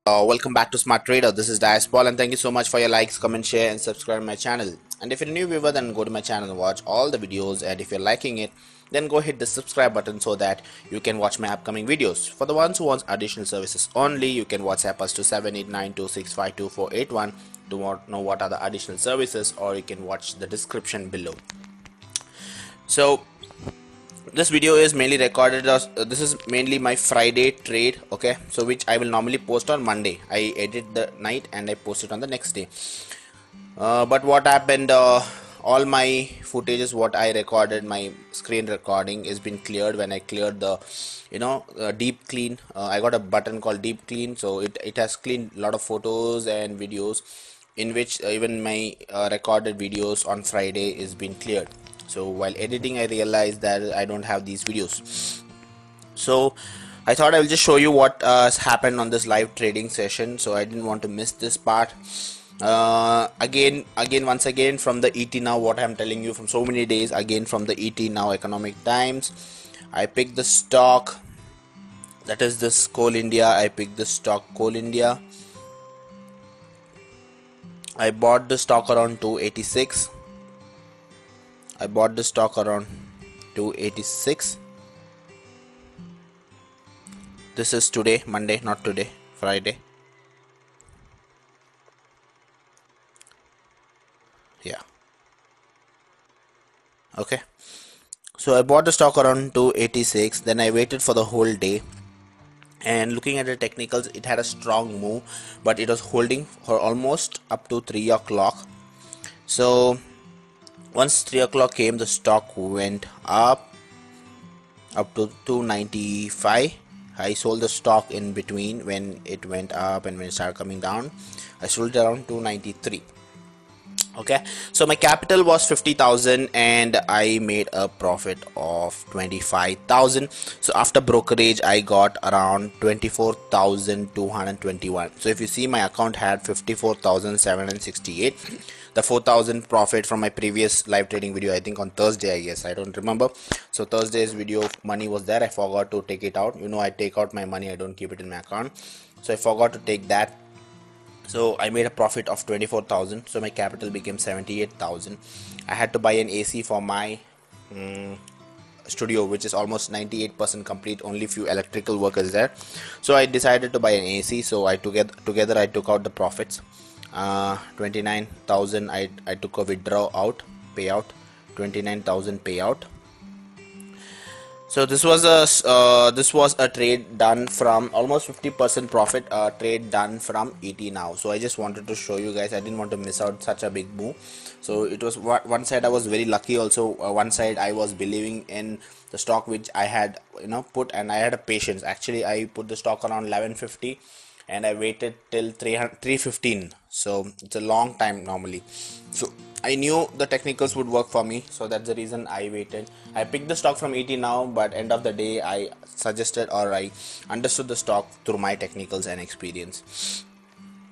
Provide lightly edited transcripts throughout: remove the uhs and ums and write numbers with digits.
Welcome back to Smart Trader. This is Dias Paul, and thank you so much for your likes, comment, share, and subscribe to my channel. And if you're a new viewer, then go to my channel and watch all the videos. And if you're liking it, then go hit the subscribe button so that you can watch my upcoming videos. For the ones who want additional services only, you can WhatsApp us to 7892652481 to know what are the additional services, or you can watch the description below. So this video is mainly recorded as this is mainly my Friday trade, okay, so which I will normally post on Monday. I edit the night and I post it on the next day. But what happened, all my footages what I recorded, my screen recording has been cleared when I cleared the deep clean. I got a button called deep clean, so it has cleaned a lot of photos and videos, in which even my recorded videos on Friday is been cleared. So while editing, I realized that I don't have these videos, so I thought I will just show you what has happened on this live trading session. So I didn't want to miss this part. Once again from the ET Now, what I'm telling you from so many days, again from the ET Now Economic Times, I picked the stock, that is this Coal India. I picked the stock Coal India. I bought the stock around 286. I bought the stock around 286. This is today, Monday, not today, Friday. Yeah. Okay. So I bought the stock around 286. Then I waited for the whole day. And looking at the technicals, it had a strong move, but it was holding for almost up to 3 o'clock. So once 3 o'clock came, the stock went up to 295. I sold the stock in between when it went up, and when it started coming down, I sold it around 293. Okay, so my capital was 50,000 and I made a profit of 25,000. So after brokerage, I got around 24,221. So if you see, my account had 54,768. The 4,000 profit from my previous live trading video, I think on Thursday, I guess, I don't remember. So Thursday's video money was there. I forgot to take it out. I take out my money, I don't keep it in my account, so I forgot to take that. So I made a profit of 24,000. So my capital became 78,000. I had to buy an AC for my studio, which is almost 98% complete. Only few electrical work is there. So I decided to buy an AC. So I together I took out the profits. 29,000. I took a withdraw out payout. 29,000 payout. So this was a trade done from almost 50% profit, trade done from ET Now. So I just wanted to show you guys. I didn't want to miss out such a big move. So it was one side I was very lucky. Also one side I was believing in the stock which I had put, and I had a patience. Actually, I put the stock around 1150 and I waited till 315. So it's a long time normally. So I knew the technicals would work for me, so that's the reason I waited. I picked the stock from ET Now, but end of the day I suggested, or I understood the stock through my technicals and experience.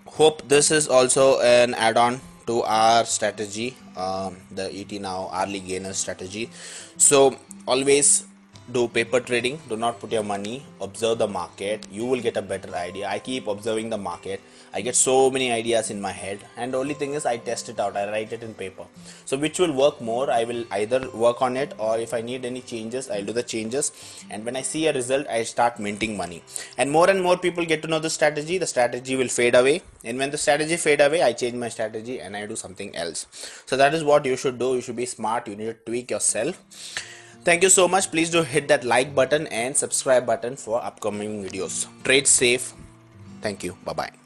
Hope this is also an add-on to our strategy, the ET Now early gainer strategy. So always do paper trading. Do not put your money, observe the market. You will get a better idea. I keep observing the market. I get so many ideas in my head, and the only thing is I test it out. I write it in paper. So which will work more, I will either work on it, or if I need any changes, I'll do the changes. And when I see a result, I start minting money. And more people get to know the strategy will fade away. And when the strategy fade away, I change my strategy and I do something else. So that is what you should do. You should be smart. You need to tweak yourself. Thank you so much. Please do hit that like button and subscribe button for upcoming videos. Trade safe. Thank you. Bye bye.